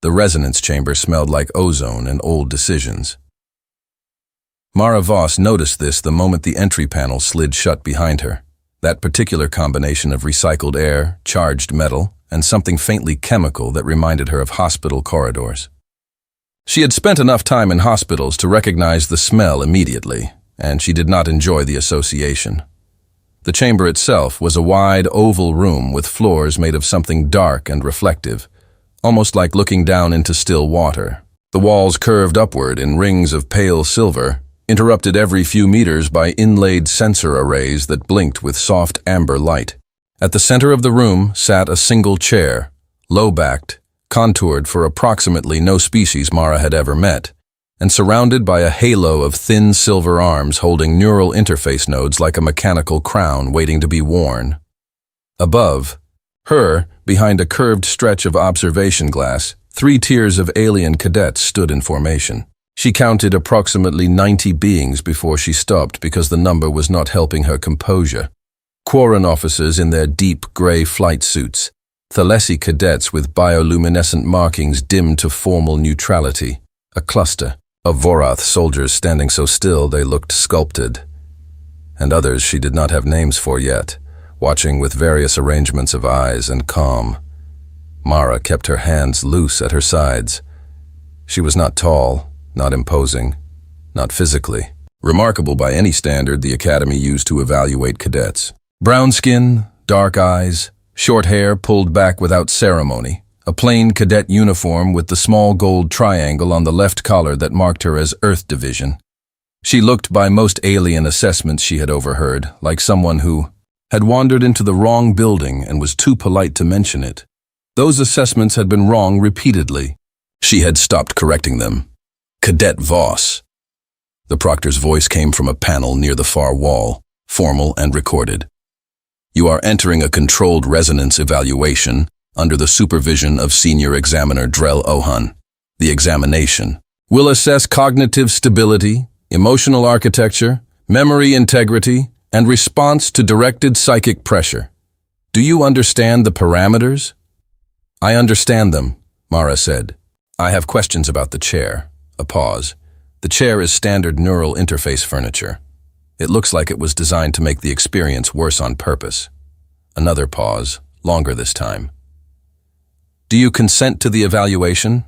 The resonance chamber smelled like ozone and old decisions. Mara Voss noticed this the moment the entry panel slid shut behind her. That particular combination of recycled air, charged metal, and something faintly chemical that reminded her of hospital corridors. She had spent enough time in hospitals to recognize the smell immediately, and she did not enjoy the association. The chamber itself was a wide, oval room with floors made of something dark and reflective, almost like looking down into still water. The walls curved upward in rings of pale silver, interrupted every few meters by inlaid sensor arrays that blinked with soft amber light. At the center of the room sat a single chair, low-backed, contoured for approximately no species Mara had ever met, and surrounded by a halo of thin silver arms holding neural interface nodes like a mechanical crown waiting to be worn. Above her, behind a curved stretch of observation glass, 3 tiers of alien cadets stood in formation. She counted approximately 90 beings before she stopped because the number was not helping her composure. Quarren officers in their deep gray flight suits, Thalessi cadets with bioluminescent markings dimmed to formal neutrality, a cluster of Vorath soldiers standing so still they looked sculpted, and others she did not have names for yet, watching with various arrangements of eyes and calm. Mara kept her hands loose at her sides. She was not tall, not imposing, not physically remarkable by any standard the Academy used to evaluate cadets. Brown skin, dark eyes, short hair pulled back without ceremony, a plain cadet uniform with the small gold triangle on the left collar that marked her as Earth Division. She looked, by most alien assessments she had overheard, like someone who had wandered into the wrong building and was too polite to mention it. Those assessments had been wrong repeatedly. She had stopped correcting them. Cadet Voss. The proctor's voice came from a panel near the far wall, formal and recorded. You are entering a controlled resonance evaluation under the supervision of Senior Examiner Drel Ouhan. The examination will assess cognitive stability, emotional architecture, memory integrity, and response to directed psychic pressure. Do you understand the parameters? I understand them, Mara said. I have questions about the chair. A pause. The chair is standard neural interface furniture. It looks like it was designed to make the experience worse on purpose. Another pause, longer this time. Do you consent to the evaluation?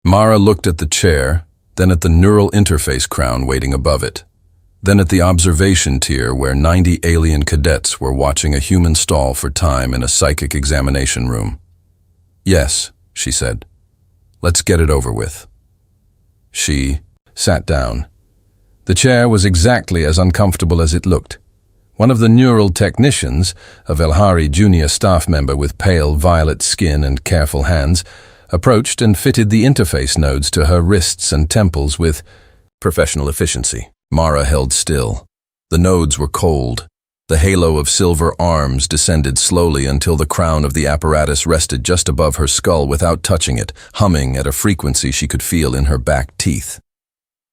Mara looked at the chair, then at the neural interface crown waiting above it, then at the observation tier where 90 alien cadets were watching a human stall for time in a psychic examination room. Yes, she said. Let's get it over with. She sat down. The chair was exactly as uncomfortable as it looked. One of the neural technicians, a Velhari junior staff member with pale violet skin and careful hands, approached and fitted the interface nodes to her wrists and temples with professional efficiency. Mara held still. The nodes were cold. The halo of silver arms descended slowly until the crown of the apparatus rested just above her skull without touching it, humming at a frequency she could feel in her back teeth.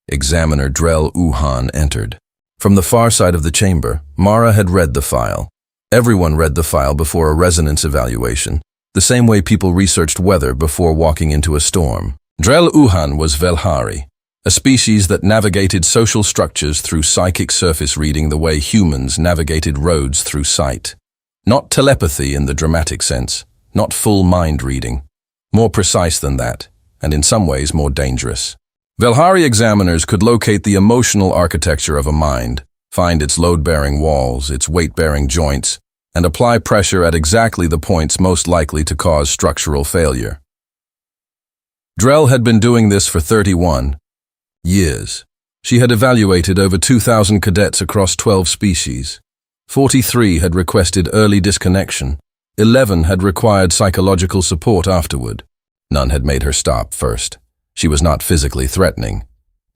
Examiner Drel Ouhan entered. From the far side of the chamber, Mara had read the file. Everyone read the file before a resonance evaluation, the same way people researched weather before walking into a storm. Drel Ouhan was Velhari, a species that navigated social structures through psychic surface reading the way humans navigated roads through sight. Not telepathy in the dramatic sense, not full mind reading. More precise than that, and in some ways more dangerous. Velhari examiners could locate the emotional architecture of a mind, find its load-bearing walls, its weight-bearing joints, and apply pressure at exactly the points most likely to cause structural failure. Drel had been doing this for 31 years. She had evaluated over 2,000 cadets across 12 species. 43 had requested early disconnection. 11 had required psychological support afterward. None had made her stop first. She was not physically threatening.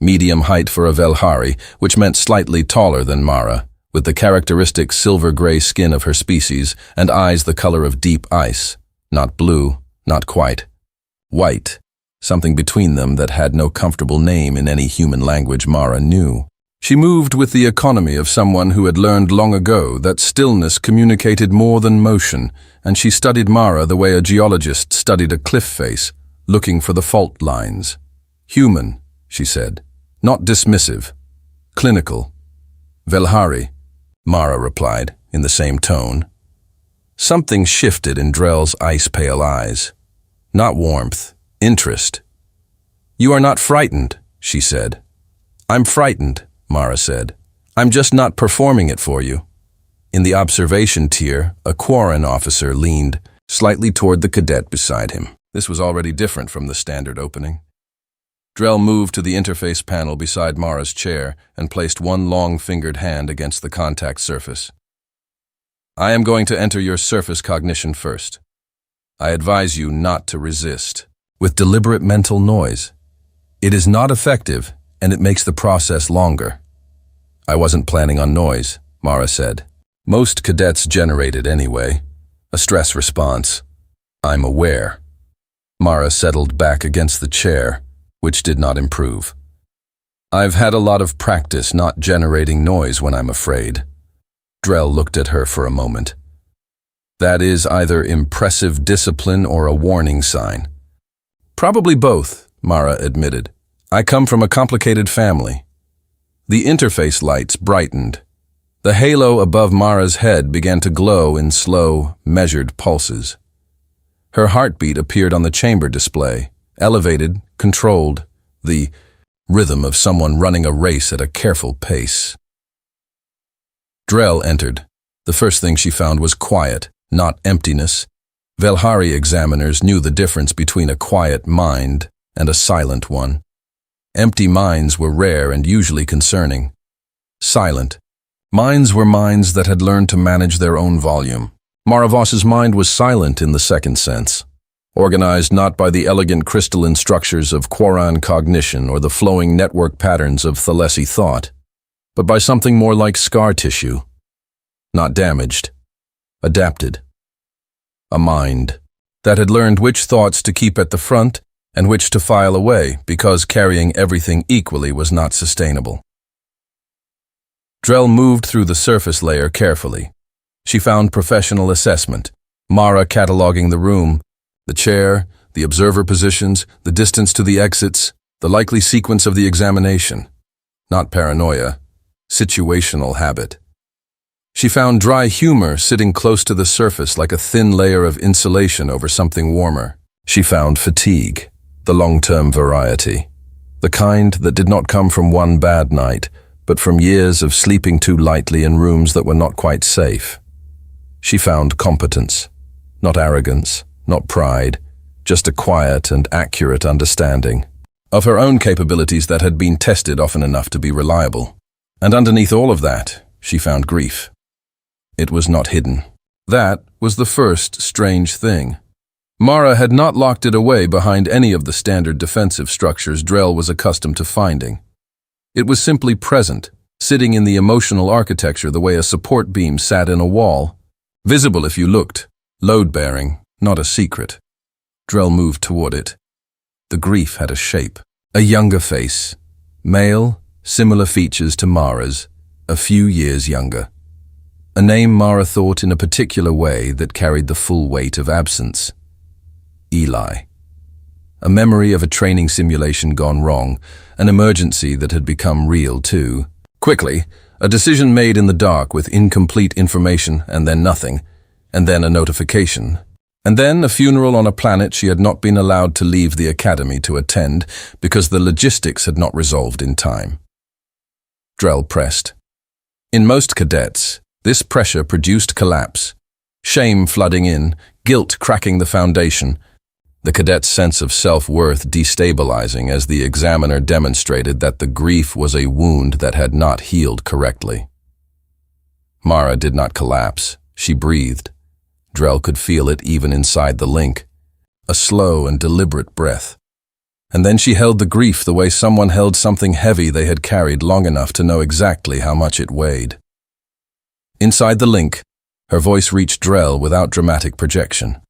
Medium height for a Velhari, which meant slightly taller than Mara, with the characteristic silver-gray skin of her species and eyes the color of deep ice. Not blue, not quite. White, something between them that had no comfortable name in any human language Mara knew. She moved with the economy of someone who had learned long ago that stillness communicated more than motion, and she studied Mara the way a geologist studied a cliff face, looking for the fault lines. Human, she said. Not dismissive. Clinical. Velhari, Mara replied, in the same tone. Something shifted in Drel's ice-pale eyes. Not warmth, interest. You are not frightened, she said. I'm frightened, Mara said. I'm just not performing it for you. In the observation tier, a Quarren officer leaned slightly toward the cadet beside him. This was already different from the standard opening. Drel moved to the interface panel beside Mara's chair and placed one long-fingered hand against the contact surface. I am going to enter your surface cognition first. I advise you not to resist. With deliberate mental noise. It is not effective, and it makes the process longer. I wasn't planning on noise, Mara said. Most cadets generate it anyway. A stress response. I'm aware. Mara settled back against the chair, which did not improve. I've had a lot of practice not generating noise when I'm afraid. Drel looked at her for a moment. That is either impressive discipline or a warning sign. Probably both, Mara admitted. I come from a complicated family. The interface lights brightened. The halo above Mara's head began to glow in slow, measured pulses. Her heartbeat appeared on the chamber display, elevated, controlled, the rhythm of someone running a race at a careful pace. Drel entered. The first thing she found was quiet, not emptiness. Velhari examiners knew the difference between a quiet mind and a silent one. Empty minds were rare and usually concerning. Silent. Minds were minds that had learned to manage their own volume. Mara Voss's mind was silent in the second sense, organized not by the elegant crystalline structures of Quarren cognition or the flowing network patterns of Thalessi thought, but by something more like scar tissue. Not damaged. Adapted. A mind that had learned which thoughts to keep at the front and which to file away because carrying everything equally was not sustainable. Drel moved through the surface layer carefully. She found professional assessment, Mara cataloging the room, the chair, the observer positions, the distance to the exits, the likely sequence of the examination. Not paranoia, situational habit. She found dry humor sitting close to the surface like a thin layer of insulation over something warmer. She found fatigue, the long-term variety, the kind that did not come from one bad night, but from years of sleeping too lightly in rooms that were not quite safe. She found competence, not arrogance, not pride, just a quiet and accurate understanding of her own capabilities that had been tested often enough to be reliable. And underneath all of that, she found grief. It was not hidden. That was the first strange thing. Mara had not locked it away behind any of the standard defensive structures Drel was accustomed to finding. It was simply present, sitting in the emotional architecture the way a support beam sat in a wall. Visible if you looked, load-bearing, not a secret. Drel moved toward it. The grief had a shape, a younger face, male, similar features to Mara's, a few years younger. A name Mara thought in a particular way that carried the full weight of absence. Eli. A memory of a training simulation gone wrong, an emergency that had become real too. Quickly, a decision made in the dark with incomplete information and then nothing, and then a notification. And then a funeral on a planet she had not been allowed to leave the academy to attend because the logistics had not resolved in time. Drel pressed. In most cadets, this pressure produced collapse. Shame flooding in, guilt cracking the foundation, the cadet's sense of self-worth destabilizing as the examiner demonstrated that the grief was a wound that had not healed correctly. Mara did not collapse. She breathed. Drel could feel it even inside the link. A slow and deliberate breath. And then she held the grief the way someone held something heavy they had carried long enough to know exactly how much it weighed. Inside the link, her voice reached Drel without dramatic projection.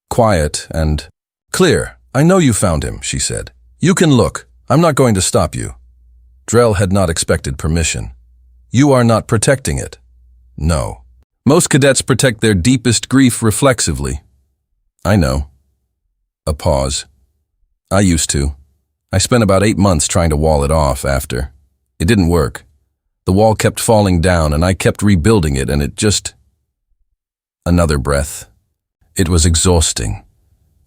Quiet and clear. I know you found him, she said. You can look. I'm not going to stop you. Drel had not expected permission. You are not protecting it. No. Most cadets protect their deepest grief reflexively. I know. A pause. I used to. I spent about 8 months trying to wall it off after. It didn't work. The wall kept falling down and I kept rebuilding it and it just... Another breath. It was exhausting.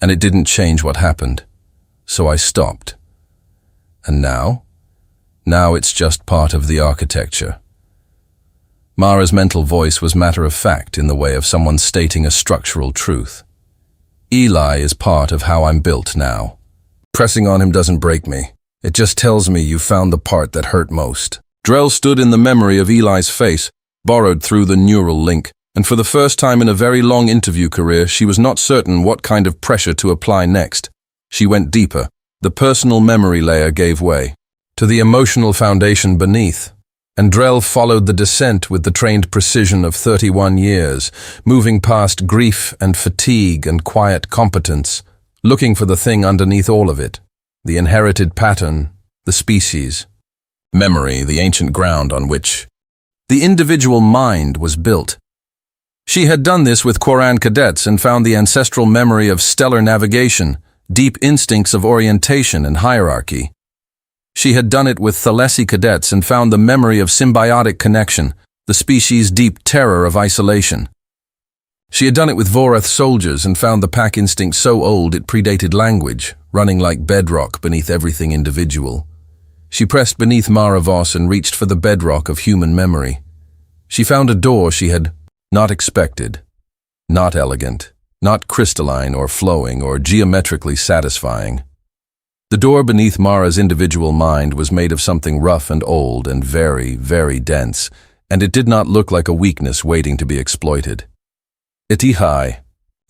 And it didn't change what happened. So I stopped. And now? Now it's just part of the architecture. Mara's mental voice was matter-of-fact in the way of someone stating a structural truth. Eli is part of how I'm built now. Pressing on him doesn't break me. It just tells me you found the part that hurt most. Drel stood in the memory of Eli's face, borrowed through the neural link, and for the first time in a very long interview career, she was not certain what kind of pressure to apply next. She went deeper. The personal memory layer gave way to the emotional foundation beneath. And Drel followed the descent with the trained precision of 31 years, moving past grief and fatigue and quiet competence, looking for the thing underneath all of it, the inherited pattern, the species. Memory, the ancient ground on which the individual mind was built. She had done this with Quran cadets and found the ancestral memory of stellar navigation, deep instincts of orientation and hierarchy. She had done it with Thalessi cadets and found the memory of symbiotic connection, the species' deep terror of isolation. She had done it with Vorath soldiers and found the pack instinct so old it predated language, running like bedrock beneath everything individual. She pressed beneath Mara Voss and reached for the bedrock of human memory. She found a door she had not expected, not elegant, not crystalline or flowing or geometrically satisfying. The door beneath Mara's individual mind was made of something rough and old and very, very dense, and it did not look like a weakness waiting to be exploited. HFY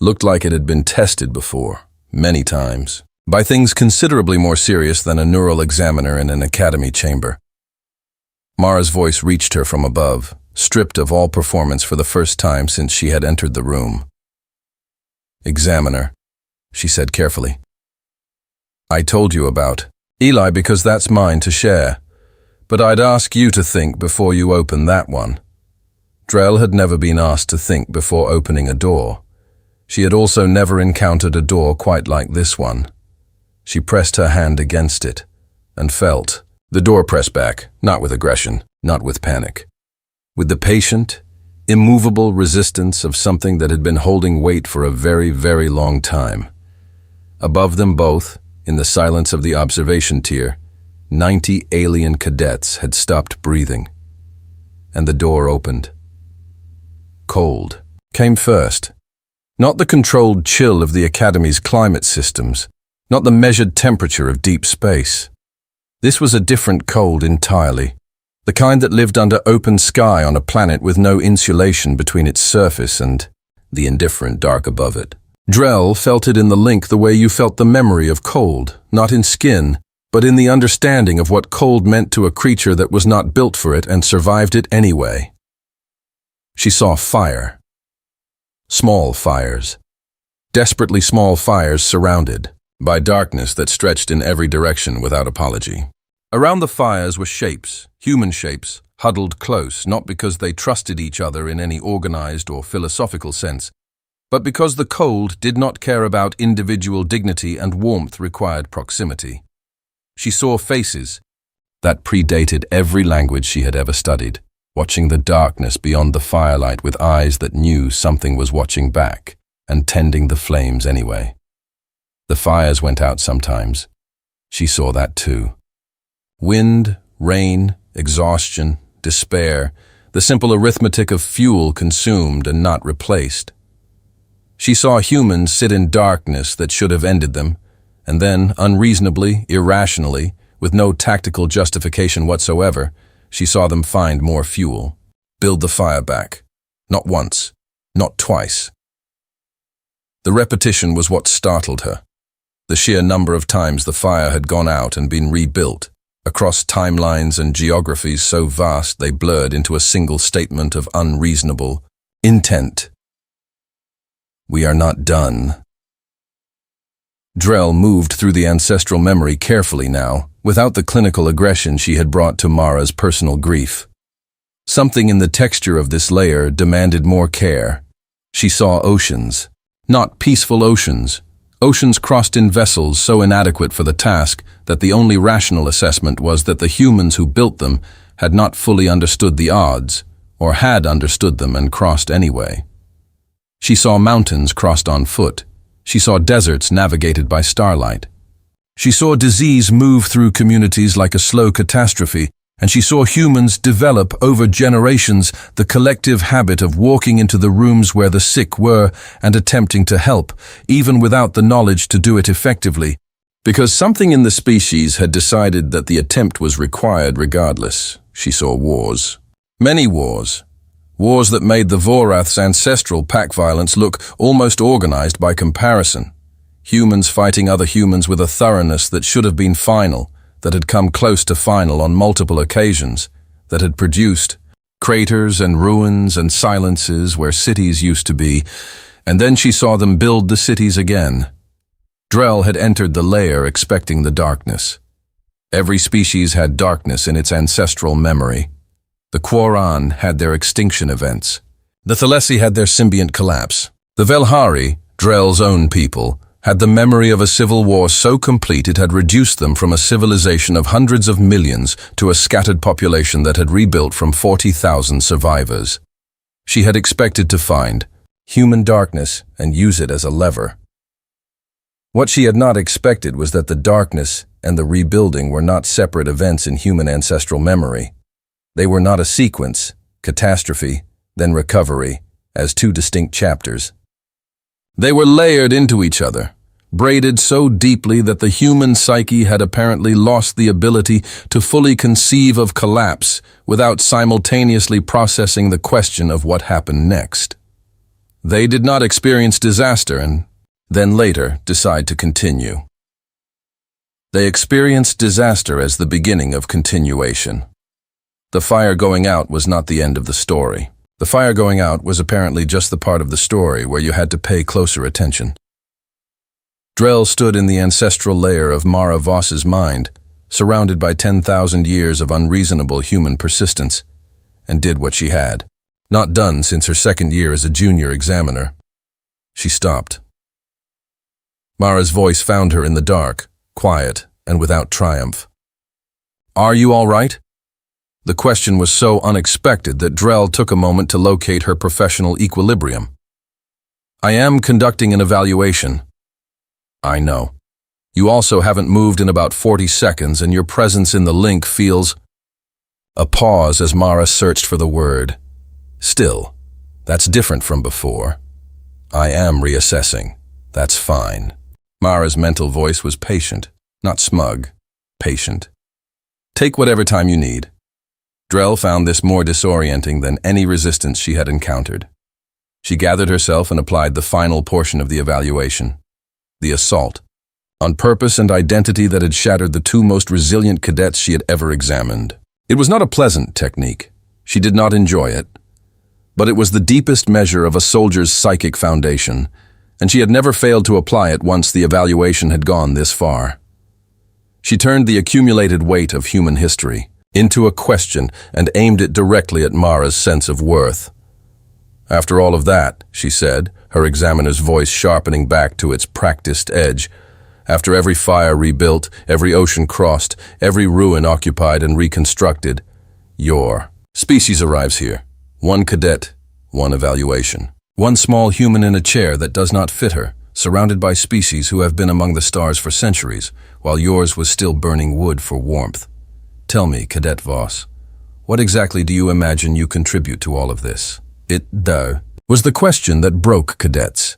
looked like it had been tested before, many times, by things considerably more serious than a neural examiner in an academy chamber. Mara's voice reached her from above, stripped of all performance for the first time since she had entered the room. "Examiner," she said carefully. "I told you about Eli because that's mine to share, but I'd ask you to think before you open that one." Drel had never been asked to think before opening a door. She had also never encountered a door quite like this one. She pressed her hand against it and felt the door press back, not with aggression, not with panic, with the patient, immovable resistance of something that had been holding weight for a very, very long time. Above them both, in the silence of the observation tier, 90 alien cadets had stopped breathing, and the door opened. Cold came first. Not the controlled chill of the Academy's climate systems, not the measured temperature of deep space. This was a different cold entirely, the kind that lived under open sky on a planet with no insulation between its surface and the indifferent dark above it. Drel felt it in the link the way you felt the memory of cold, not in skin, but in the understanding of what cold meant to a creature that was not built for it and survived it anyway. She saw fire. Small fires. Desperately small fires surrounded by darkness that stretched in every direction without apology. Around the fires were shapes, human shapes, huddled close, not because they trusted each other in any organized or philosophical sense, but because the cold did not care about individual dignity and warmth required proximity. She saw faces that predated every language she had ever studied, watching the darkness beyond the firelight with eyes that knew something was watching back and tending the flames anyway. The fires went out sometimes. She saw that too. Wind, rain, exhaustion, despair, the simple arithmetic of fuel consumed and not replaced. She saw humans sit in darkness that should have ended them, and then, unreasonably, irrationally, with no tactical justification whatsoever, she saw them find more fuel, build the fire back. Not once, not twice. The repetition was what startled her. The sheer number of times the fire had gone out and been rebuilt, across timelines and geographies so vast they blurred into a single statement of unreasonable intent. "We are not done." Drel moved through the ancestral memory carefully now, without the clinical aggression she had brought to Mara's personal grief. Something in the texture of this layer demanded more care. She saw oceans, not peaceful oceans, Oceans crossed in vessels so inadequate for the task that the only rational assessment was that the humans who built them had not fully understood the odds, or had understood them and crossed anyway. She saw mountains crossed on foot. She saw deserts navigated by starlight. She saw disease move through communities like a slow catastrophe, and she saw humans develop over generations the collective habit of walking into the rooms where the sick were and attempting to help, even without the knowledge to do it effectively, because something in the species had decided that the attempt was required regardless. She saw wars. Many wars. Wars that made the Vorath's ancestral pack violence look almost organized by comparison. Humans fighting other humans with a thoroughness that should have been final, that had come close to final on multiple occasions, that had produced craters and ruins and silences where cities used to be, and then she saw them build the cities again. Drel had entered the lair expecting the darkness. Every species had darkness in its ancestral memory. The Quoran had their extinction events. The Thalessi had their symbiont collapse. The Velhari, Drel's own people, had the memory of a civil war so complete it had reduced them from a civilization of hundreds of millions to a scattered population that had rebuilt from 40,000 survivors. She had expected to find human darkness and use it as a lever. What she had not expected was that the darkness and the rebuilding were not separate events in human ancestral memory. They were not a sequence, catastrophe, then recovery, as two distinct chapters. They were layered into each other, braided so deeply that the human psyche had apparently lost the ability to fully conceive of collapse without simultaneously processing the question of what happened next. They did not experience disaster and then later decide to continue. They experienced disaster as the beginning of continuation. The fire going out was not the end of the story. The fire going out was apparently just the part of the story where you had to pay closer attention. Drel stood in the ancestral layer of Mara Voss's mind, surrounded by 10,000 years of unreasonable human persistence, and did what she had, not done since her second year as a junior examiner. She stopped. Mara's voice found her in the dark, quiet and without triumph. "Are you all right?" The question was so unexpected that Drel took a moment to locate her professional equilibrium. "I am conducting an evaluation." "I know. You also haven't moved in about 40 seconds and your presence in the link feels—" A pause as Mara searched for the word. "Still, that's different from before." "I am reassessing. That's fine." Mara's mental voice was patient, not smug, patient. "Take whatever time you need." Drel found this more disorienting than any resistance she had encountered. She gathered herself and applied the final portion of the evaluation. The assault, on purpose and identity that had shattered the two most resilient cadets she had ever examined. It was not a pleasant technique. She did not enjoy it. But it was the deepest measure of a soldier's psychic foundation, and she had never failed to apply it once the evaluation had gone this far. She turned the accumulated weight of human history into a question and aimed it directly at Mara's sense of worth. "After all of that," she said, her examiner's voice sharpening back to its practiced edge, "after every fire rebuilt, every ocean crossed, every ruin occupied and reconstructed, your species arrives here. One cadet, one evaluation. One small human in a chair that does not fit her, surrounded by species who have been among the stars for centuries, while yours was still burning wood for warmth. Tell me, Cadet Voss, what exactly do you imagine you contribute to all of this?" "It, though," was the question that broke cadets.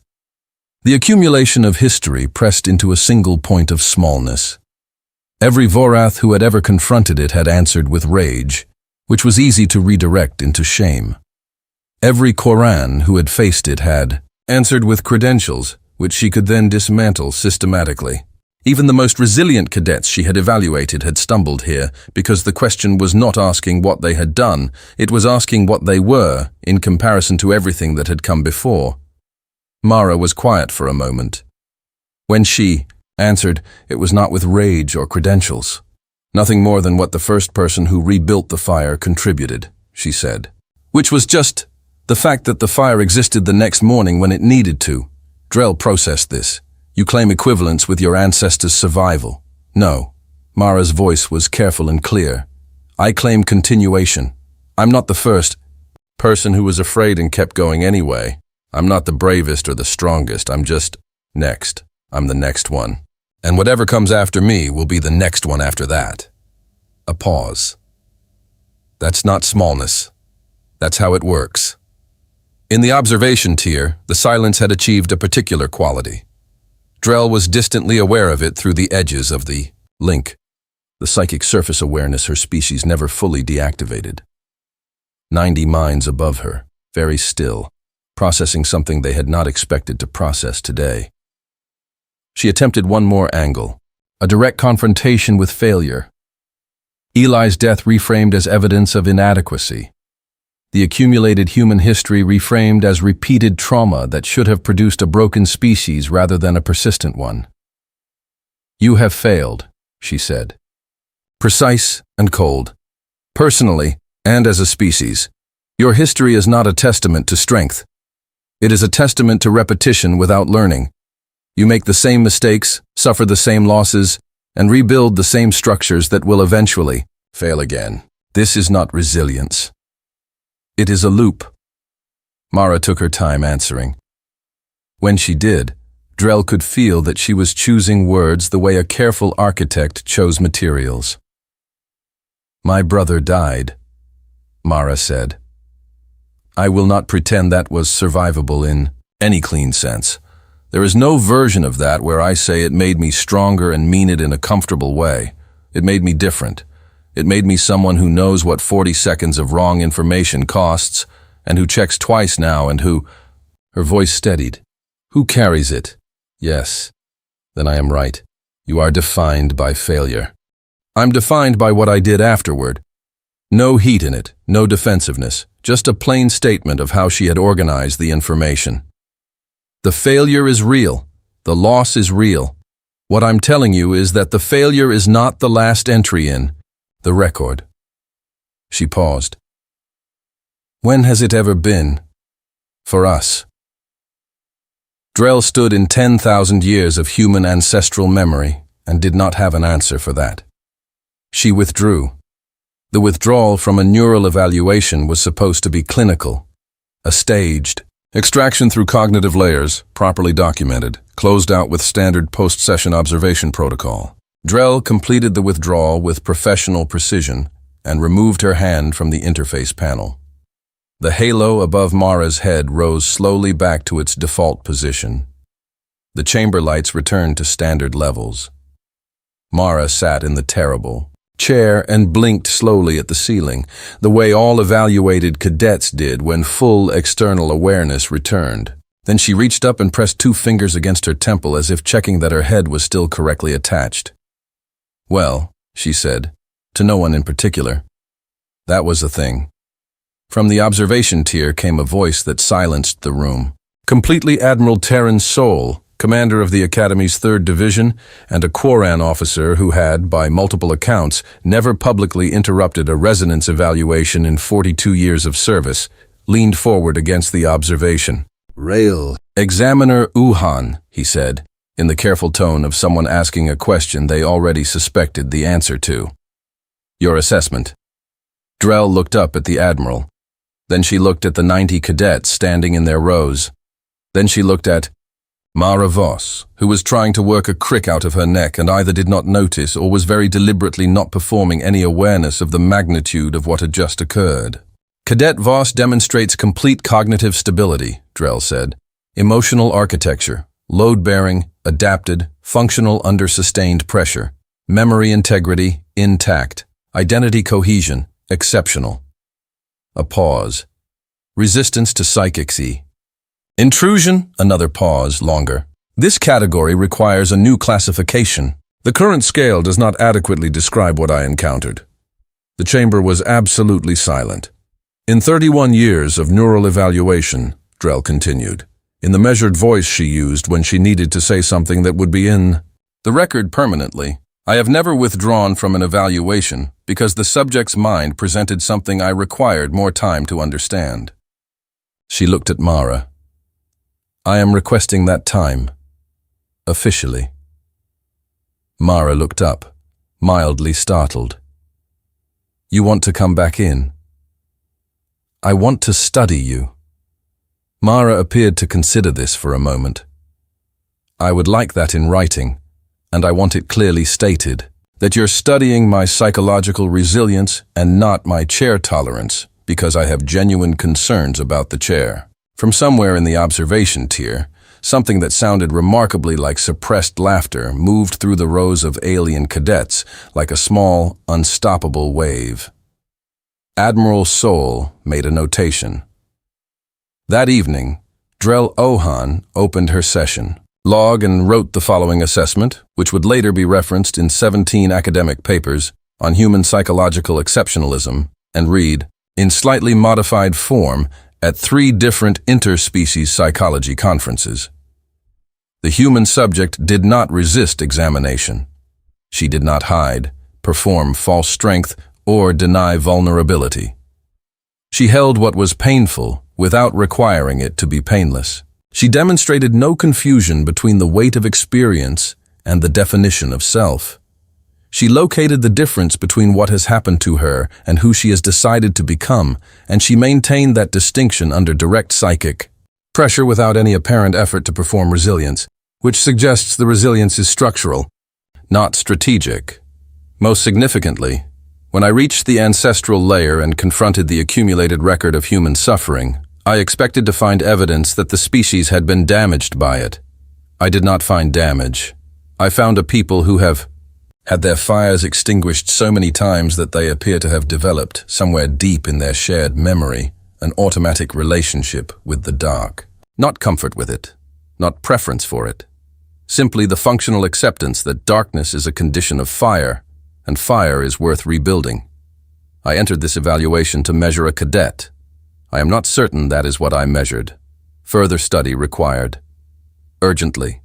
The accumulation of history pressed into a single point of smallness. Every Vorath who had ever confronted it had answered with rage, which was easy to redirect into shame. Every Quoran who had faced it had answered with credentials, which she could then dismantle systematically. Even the most resilient cadets she had evaluated had stumbled here, because the question was not asking what they had done, it was asking what they were in comparison to everything that had come before. Mara was quiet for a moment. When she answered, it was not with rage or credentials. "Nothing more than what the first person who rebuilt the fire contributed," she said. Which was just the fact that the fire existed the next morning when it needed to. Drel processed this. You claim equivalence with your ancestors' survival. No. Mara's voice was careful and clear. I claim continuation. I'm not the first person who was afraid and kept going anyway. I'm not the bravest or the strongest. I'm just next. I'm the next one. And whatever comes after me will be the next one after that. A pause. That's not smallness. That's how it works. In the observation tier, the silence had achieved a particular quality. Drel was distantly aware of it through the edges of the link, the psychic surface awareness her species never fully deactivated. 90 minds above her, very still, processing something they had not expected to process today. She attempted one more angle, a direct confrontation with failure. Eli's death reframed as evidence of inadequacy. The accumulated human history reframed as repeated trauma that should have produced a broken species rather than a persistent one. You have failed, she said. Precise and cold. Personally, and as a species, your history is not a testament to strength. It is a testament to repetition without learning. You make the same mistakes, suffer the same losses, and rebuild the same structures that will eventually fail again. This is not resilience. It is a loop. Mara took her time answering. When she did, Drel could feel that she was choosing words the way a careful architect chose materials. My brother died, Mara said. I will not pretend that was survivable in any clean sense. There is no version of that where I say it made me stronger and mean it in a comfortable way. It made me different. It made me someone who knows what 40 seconds of wrong information costs, and who checks twice now, and who— Her voice steadied. Who carries it? Yes. Then I am right. You are defined by failure. I'm defined by what I did afterward. No heat in it, no defensiveness, just a plain statement of how she had organized the information. The failure is real. The loss is real. What I'm telling you is that the failure is not the last entry in the record. She paused. When has it ever been? For us. Drel stood in 10,000 years of human ancestral memory and did not have an answer for that. She withdrew. The withdrawal from a neural evaluation was supposed to be clinical, a staged extraction through cognitive layers, properly documented, closed out with standard post-session observation protocol. Drel completed the withdrawal with professional precision and removed her hand from the interface panel. The halo above Mara's head rose slowly back to its default position. The chamber lights returned to standard levels. Mara sat in the terrible chair and blinked slowly at the ceiling, the way all evaluated cadets did when full external awareness returned. Then she reached up and pressed 2 fingers against her temple as if checking that her head was still correctly attached. Well, she said, to no one in particular. That was the thing. From the observation tier came a voice that silenced the room. Completely Admiral Terran Sol, commander of the Academy's 3rd Division, and a Quoran officer who had, by multiple accounts, never publicly interrupted a resonance evaluation in 42 years of service, leaned forward against the observation. Rail. Examiner Ouhan, he said, in the careful tone of someone asking a question they already suspected the answer to. Your assessment. Drel looked up at the Admiral. Then she looked at the 90 cadets standing in their rows. Then she looked at Mara Voss, who was trying to work a crick out of her neck and either did not notice or was very deliberately not performing any awareness of the magnitude of what had just occurred. Cadet Voss demonstrates complete cognitive stability, Drel said. Emotional architecture, load-bearing, adapted, functional under sustained pressure. Memory integrity, intact. Identity cohesion, exceptional. A pause. Resistance to psychic-y. Intrusion, another pause, longer. This category requires a new classification. The current scale does not adequately describe what I encountered. The chamber was absolutely silent. In 31 years of neural evaluation, Drel continued, in the measured voice she used when she needed to say something that would be in the record permanently, I have never withdrawn from an evaluation because the subject's mind presented something I required more time to understand. She looked at Mara. I am requesting that time. officially. Mara looked up, mildly startled. You want to come back in? I want to study you. Mara appeared to consider this for a moment. I would like that in writing, and I want it clearly stated, that you're studying my psychological resilience and not my chair tolerance, because I have genuine concerns about the chair. From somewhere in the observation tier, something that sounded remarkably like suppressed laughter moved through the rows of alien cadets like a small, unstoppable wave. Admiral Soul made a notation. That evening, Drel Ouhan opened her session, logged and wrote the following assessment, which would later be referenced in 17 academic papers on human psychological exceptionalism, and read, in slightly modified form, at 3 different interspecies psychology conferences. The human subject did not resist examination. She did not hide, perform false strength, or deny vulnerability. She held what was painful without requiring it to be painless. She demonstrated no confusion between the weight of experience and the definition of self. She located the difference between what has happened to her and who she has decided to become, and she maintained that distinction under direct psychic pressure without any apparent effort to perform resilience, which suggests the resilience is structural, not strategic. Most significantly, when I reached the ancestral layer and confronted the accumulated record of human suffering, I expected to find evidence that the species had been damaged by it. I did not find damage. I found a people who have had their fires extinguished so many times that they appear to have developed, somewhere deep in their shared memory, an automatic relationship with the dark. Not comfort with it, not preference for it. Simply the functional acceptance that darkness is a condition of fire, and fire is worth rebuilding. I entered this evaluation to measure a cadet. I am not certain that is what I measured. Further study required. Urgently.